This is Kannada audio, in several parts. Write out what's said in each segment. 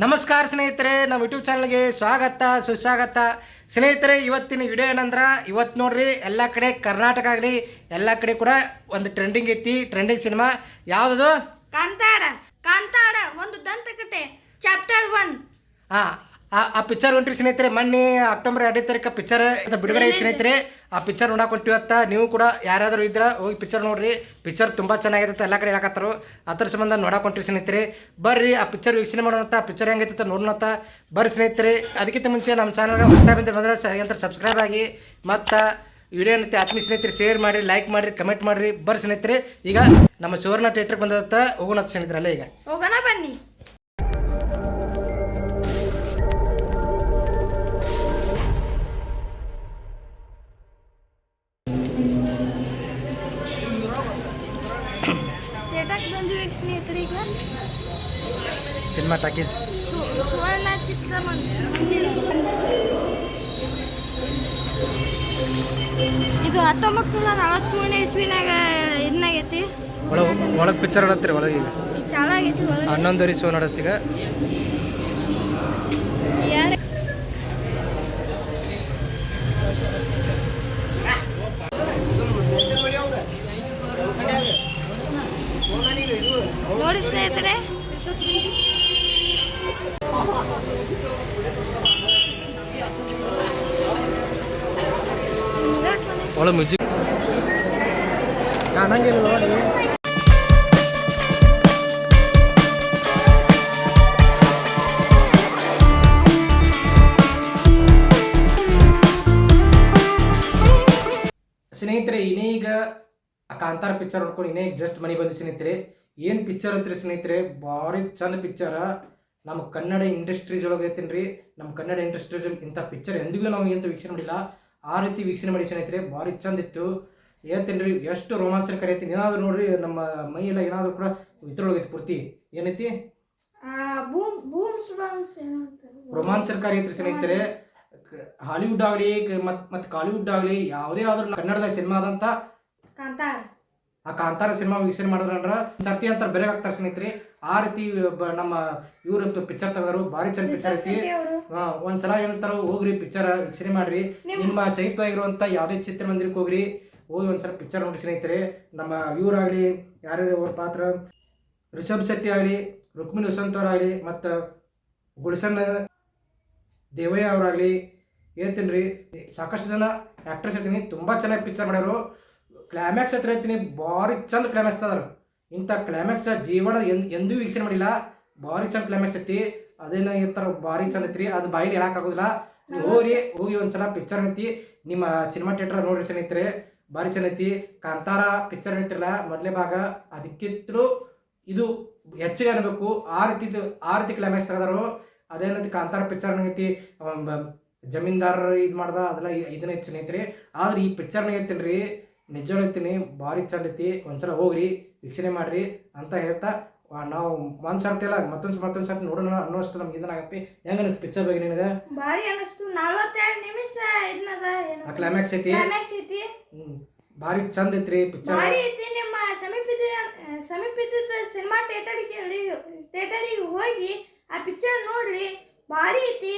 ನಮಸ್ಕಾರ ಸ್ನೇಹಿತರೆ, ನಮ್ಮ ಯೂಟ್ಯೂಬ್ ಚಾನಲ್ಗೆ ಸ್ವಾಗತ ಸುಸ್ವಾಗತ. ಸ್ನೇಹಿತರೆ, ಇವತ್ತಿನ ವಿಡಿಯೋ ಏನಂದ್ರೆ, ಇವತ್ತು ನೋಡ್ರಿ ಎಲ್ಲ ಕಡೆ ಕರ್ನಾಟಕ ಆಗಲಿ ಎಲ್ಲ ಕಡೆ ಕೂಡ ಒಂದು ಟ್ರೆಂಡಿಂಗ್ ಐತಿ. ಟ್ರೆಂಡಿಂಗ್ ಸಿನಿಮಾ ಯಾವುದದು? ಕಾಂತಾರ. ಕಾಂತಾರ ಒಂದು ದಂತಕಥೆ ಚಾಪ್ಟರ್ 1. ಆ ಪಿಕ್ಚರ್ ಹೊಂಟ್ರಿ ಸ್ನೇಹಿತರೆ. ಮೊನ್ನೆ ಅಕ್ಟೋಬರ್ 2 ತಾರೀಕು ಪಿಕ್ಚರ್ ಬಿಡುಗಡೆ ಐತಿ ಸ್ನೇಹಿತರೆ. ಆ ಪಿಕ್ಚರ್ ನೋಡಕ್ಕೆ ಹೊಂಟಿವತ್ತ. ನೀವು ಕೂಡ ಯಾರಾದರೂ ಇದ್ರೆ ಹೋಗಿ ಪಿಕ್ಚರ್ ನೋಡ್ರಿ. ಪಿಕ್ಚರ್ ತುಂಬ ಚೆನ್ನಾಗಿರುತ್ತೆ, ಎಲ್ಲ ಕಡೆ ಹೇಳಕತ್ತಾರು. ಅದ್ರ ಸಂಬಂಧ ನೋಡಕ್ಕೆ ಹೊಂಟ್ರಿ ಸ್ನೇಹಿತರೆ. ಬರ್ರಿ ಆ ಪಿಕ್ಚರ್ ವೀಕ್ಷಣೆ ಮಾಡೋಣಂತ. ಆ ಪಿಕ್ಚರ್ ಹೆಂಗೈತೆ ನೋಡೋಣಂತ ಬರ್ರಿ ಸ್ನೇಹಿತರೆ. ಅದಕ್ಕಿಂತ ಮುಂಚೆ ನಮ್ಮ ಚಾನಲ್ಗೆ ಹೊಸದಾಗಿ ಬಂದರೆ ಸಬ್ಸ್ಕ್ರೈಬ್ ಆಗಿ, ಮತ್ತು ವಿಡಿಯೋ ಏನೈತೆ ಆತ್ಮೀಯ ಸ್ನೇಹಿತರೆ ಶೇರ್ ಮಾಡಿರಿ, ಲೈಕ್ ಮಾಡಿರಿ, ಕಮೆಂಟ್ ಮಾಡಿರಿ. ಬರ್ರಿ ಸ್ನೇಹಿತರೆ, ಈಗ ನಮ್ಮ ಸುವರ್ಣ ಥಿಯೇಟ್ರಿಗೆ ಬಂದತ್ತ ಹೋಗೋಣ ಸ್ನೇಹಿತರೆ. ಅಲ್ಲೇ ಈಗ ಹೋಗೋಣ ಬನ್ನಿ. ಸಿನಿಮಾ ಟಾಕೀಸ್ ಸುವರ್ಣ ಚಿತ್ರಮಂದಿರ. ಇದು 1943 ಇಸ್ವಿನಾಗ ಇದನ್ನಾಗೈತಿ. ಒಳಗೆ ಪಿಕ್ಚರ್ ನೋಡತ್ತೀರಿ. ಒಳಗೆ ಈಗ ಚಾಲ ಆಗೈತಿ. 11 ಶೋ ನೋಡತ್ತೀಗ. ನೋಡಿ ಸ್ನೇಹಿತರೆ, ಒಳ್ಳೆ ಮ್ಯೂಸಿಕ್ ಕಾಣಂಗಿಲ್ಲ. ಸ್ನೇಹಿತರೆ, ಇನ್ನೀಗ ಕಾಂತಾರ ಪಿಕ್ಚರ್ ನೋಡ್ಕೊಂಡು ಇನ್ನೀಗ ಜಸ್ಟ್ ಮನೆ ಬಂದು ಸ್ನೇಹಿತರೆ. ಏನು ಪಿಕ್ಚರ್ ಐತ್ರಿ ಸ್ನೇಹಿತರೆ, ಭಾರಿ ಚಂದ ಪಿಕ್ಚರ. ನಮ್ಮ ಕನ್ನಡ ಇಂಡಸ್ಟ್ರೀಸ್ ಒಳಗೆ ಐತೀನಿ ರೀ. ನಮ್ಮ ಕನ್ನಡ ಇಂಡಸ್ಟ್ರೀಸ್ ಇಂಥ ಪಿಕ್ಚರ್ ಎಂದಿಗೂ ನಾವು ಎಂತ ವೀಕ್ಷಣೆ ಮಾಡಿಲ್ಲ. ಆ ರೀತಿ ವೀಕ್ಷಣೆ ಮಾಡಿ ಸ್ನೇಹಿತರೆ, ಭಾರಿ ಚಂದ ಇತ್ತು. ಹೇಳ್ತೀನಿ ರೀ, ಎಷ್ಟು ರೋಮಾಂಚನಕಾರಿ ಐತಿ. ಏನಾದರೂ ನೋಡ್ರಿ, ನಮ್ಮ ಮೈ ಎಲ್ಲ ಏನಾದರೂ ಕೂಡ ಇದ್ರೊಳಗೈತಿ ಪೂರ್ತಿ. ಏನೈತಿ? ರೋಮಾಂಚನಕಾರಿ ಐತ್ರಿ ಸ್ನೇಹಿತರೆ. ಹಾಲಿವುಡ್ ಆಗಲಿ ಮತ್ತು ಕಾಲಿವುಡ್ ಆಗಲಿ ಯಾವುದೇ ಆದ್ರೂ ಕನ್ನಡದಾಗ ಸಿನಿಮಾ ಆದಂಥ ಆ ಕಾಂತಾರ ಸಿನಿಮಾ ವೀಕ್ಷಣೆ ಮಾಡಿದ್ರಂದ್ರ ಸರ್ತಿ ಅಂತ ಬೇರೆ ಆಗ್ತಾರೆ ಸ್ನೇಹಿತರೆ. ಆ ರೀತಿ ನಮ್ಮ ಇವ್ರ ಪಿಕ್ಚರ್ ತೆಗೆದರು. ಭಾರಿ ಚಂದ ಪಿಕ್ಚರ್ ಐತಿ. ಒಂದ್ಸಲ ಏನಂತಾರ, ಹೋಗ್ರಿ ಪಿಕ್ಚರ್ ವೀಕ್ಷಣೆ ಮಾಡ್ರಿ. ನಿಮ್ಮ ಸಹಿತವಾಗಿರುವಂಥ ಯಾವುದೇ ಚಿತ್ರಮಂದಿರಕ್ಕೆ ಹೋಗ್ರಿ, ಹೋಗಿ ಒಂದ್ಸಲ ಪಿಕ್ಚರ್ ನೋಡಿ ಸ್ನೇಹಿತರೆ. ನಮ್ಮ ಇವರಾಗಲಿ ಯಾರ್ಯಾರು ಅವ್ರ ಪಾತ್ರ, ರಿಷಬ್ ಶೆಟ್ಟಿ ಆಗಲಿ, ರುಕ್ಮಿಣಿ ವಸಂತ್ ಅವರಾಗಲಿ, ಮತ್ತು ಗುಲ್ಶನ್ ದೇವಯ್ಯ ಅವರಾಗಲಿ, ಹೇಳ್ತೀನಿ ರೀ, ಸಾಕಷ್ಟು ಜನ ಆ್ಯಕ್ಟ್ರೆಸ್ ಇರ್ತೀನಿ. ತುಂಬ ಚೆನ್ನಾಗಿ ಪಿಕ್ಚರ್ ಮಾಡ್ಯಾರು. ಕ್ಲೈಮ್ಯಾಕ್ಸ್ ಹತ್ರ ಹೇಳ್ತೀನಿ, ಭಾರಿ ಚಂದ ಕ್ಲೈಮ್ಯಾಕ್ಸ್ ಅದಾರ. ಇಂಥ ಕ್ಲೈಮ್ಯಾಕ್ಸ್ ಜೀವನ ಎಂದೂ ವೀಕ್ಷಣೆ ಮಾಡಿಲ್ಲ. ಭಾರಿ ಚಂದ ಕ್ಲೈಮ್ಯಾಕ್ಸ್ ಐತಿ. ಅದೇನ ಇರ್ತಾರ, ಭಾರಿ ಚಂದ ಐತ್ರಿ. ಅದು ಬಾಯಿಲಿ ಹೇಳಕ್ಕಾಗೋದಿಲ್ಲ. ನೀವು ಹೋಗಿ ಒಂದ್ಸಲ ಪಿಕ್ಚರ್ ಐತಿ, ನಿಮ್ಮ ಸಿನಿಮಾ ಥಿಯೇಟರ್ ನೋಡ್ರಿ ಸ್ನೇಹಿತರೆ. ಭಾರಿ ಚಂದ ಐತಿ. ಕಾಂತಾರ ಪಿಕ್ಚರ್ ಐತಿರಲ್ಲ ಮೊದಲೇ ಭಾಗ, ಅದಕ್ಕಿಂತಲೂ ಇದು ಹೆಚ್ಚಿಗೆ ಅನ್ಬೇಕು. ಆ ರೀತಿ ಕ್ಲೈಮ್ಯಾಕ್ಸ್ ತೆಗೆದಾರು. ಅದೇನೈತಿ, ಕಾಂತಾರ ಪಿಕ್ಚರ್ ಐತಿ, ಜಮೀನ್ದಾರ ಇದು ಮಾಡ್ದ, ಅದೆಲ್ಲ ಇದನ್ನ ಐತಿ ಸ್ನೇಹಿತರೆ. ಆದ್ರೆ ಈ ಪಿಕ್ಚರ್ನಾಗ ಐತೀನಿ ರೀ, ನಿಜ ಹೇಳ್ತೀನಿ, ಭಾರಿ ಚಂದ ಐತಿ. ಒಂದ್ಸಲ ಹೋಗ್ರಿ, ವೀಕ್ಷಣೆ ಮಾಡ್ರಿ ಅಂತ ಹೇಳ್ತಾ, ನಾವು ಒಂದು ಸರ್ತಿ ಇಲ್ಲ ಮತ್ತೊಂದು ಸರ್ತಿ ನೋಡೋಣ ಅನ್ನೋಷ್ಟು ನಮ್ಗೆ ಇದನ್ನಾಗತ್ತೆ. ಹೆಂಗ ಅನಿಸ್ತು ಪಿಕ್ಚರ್ ಬಗ್ಗೆ ನಿನಗೆ? ಭಾರಿ ಅನಿಸ್ತು. 42 ನಿಮಿಷ ಕ್ಲೈಮ್ಯಾಕ್ಸ್ ಐತಿ. ಭಾರಿ ಚಂದ ಐತ್ರಿ ಪಿಕ್ಚರ್. ಭಾರಿ ಐತಿ. ನಿಮ್ಮ ಸಮೀಪದ ಸಿನಿಮಾ ಥಿಯೇಟರಿಗೆ ಹೋಗಿ ಆ ಪಿಕ್ಚರ್ ನೋಡ್ರಿ, ಭಾರಿ ಐತಿ.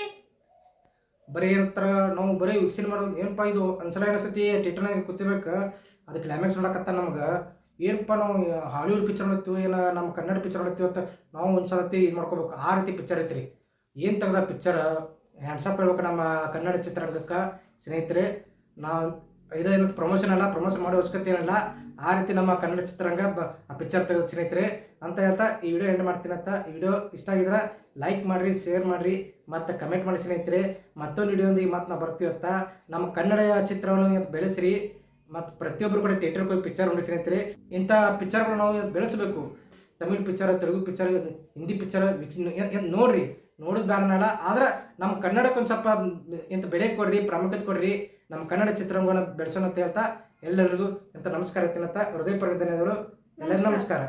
ಬರೀ ಏನಂತಾರ, ನಾವು ಬರೀ ವೀಕ್ಷಣೆ ಮಾಡೋದು ಏನಪ್ಪ ಇದು ಒಂದ್ಸಲ ಅನಿಸ್ತೈತಿ. ಥಿಯೇಟರ್ನಾಗ ಕೂತಿಬೇಕು, ಅದು ಕ್ಲೈಮ್ಯಾಕ್ಸ್ ನೋಡಕತ್ತ ನಮ್ಗೆ. ಏನಪ್ಪ ನಾವು ಹಾಲಿವುಡ್ ಪಿಕ್ಚರ್ ನೋಡ್ತೀವಿ, ಏನು ನಮ್ಮ ಕನ್ನಡ ಪಿಕ್ಚರ್ ನೋಡ್ತೀವಿ ಅಂತ ನಾವು ಒಂದ್ಸಲತಿ ಇದು ಮಾಡ್ಕೋಬೇಕು. ಆ ರೀತಿ ಪಿಕ್ಚರ್ ಐತ್ರಿ. ಏನು ತೆಗ್ದ ಪಿಕ್ಚರ್, ಹ್ಯಾಂಡ್ಸಪ್ ಹೇಳ್ಬೇಕು ನಮ್ಮ ಕನ್ನಡ ಚಿತ್ರರಂಗಕ್ಕೆ ಸ್ನೇಹಿತರೆ. ನಾವು ಇದೇನಂತ ಪ್ರಮೋಷನ್ ಮಾಡೋ ಅವಶ್ಯಕತೆ ಏನಿಲ್ಲ. ಆ ರೀತಿ ನಮ್ಮ ಕನ್ನಡ ಚಿತ್ರರಂಗ ಆ ಪಿಕ್ಚರ್ ತೆಗೆದ ಸ್ನೇಹಿತರೆ ಅಂತ ಹೇಳ್ತಾ ಈ ವಿಡಿಯೋ ಎಂಡ್ ಮಾಡ್ತೀನಿ ಅಂತ. ಈ ವಿಡಿಯೋ ಇಷ್ಟ ಆಗಿದ್ರೆ ಲೈಕ್ ಮಾಡಿರಿ, ಶೇರ್ ಮಾಡಿರಿ, ಮತ್ತು ಕಮೆಂಟ್ ಮಾಡಿ ಸ್ನೇಹಿತರೆ. ಮತ್ತೊಂದು ವಿಡಿಯೋಂದಿಗೆ ಮತ್ತೆ ನಾವು ಬರ್ತೀವತ್ತ. ನಮ್ಮ ಕನ್ನಡ ಚಿತ್ರವನ್ನು ಬೆಳೆಸಿರಿ, ಮತ್ತು ಪ್ರತಿಯೊಬ್ಬರು ಕೂಡ ಥಿಯೇಟರ್ಗೆ ಹೋಗಿ ಪಿಕ್ಚರ್ ನೋಡಿ ಸ್ನೇಹಿತರೆ. ಇಂಥ ಪಿಕ್ಚರ್ಗಳು ನಾವು ಬೆಳೆಸಬೇಕು. Tamil picture, Telugu picture, Hindi picture ನೋಡ್ರಿ. ನೋಡೋದು ಬೇಡನಲ್ಲ, ಆದ್ರೆ ನಮ್ಮ ಕನ್ನಡಕ್ಕೆ ಒಂದು ಸ್ವಲ್ಪ ಇಂಥ ಬೆಲೆ ಕೊಡ್ರಿ, ಪ್ರಾಮುಖ್ಯತೆ ಕೊಡ್ರಿ. ನಮ್ಮ ಕನ್ನಡ ಚಿತ್ರರಂಗವನ್ನು ಬೆಳೆಸೋಣ ಅಂತ ಹೇಳ್ತಾ ಎಲ್ಲರಿಗೂ ಇಂಥ ನಮಸ್ಕಾರ ಹೇಳ್ತೀನಿ ಅಂತ. ಹೃದಯಪೂರ್ವಕ ಧನ್ಯವಾದಗಳು. ಎಲ್ಲರಿಗೂ ನಮಸ್ಕಾರ.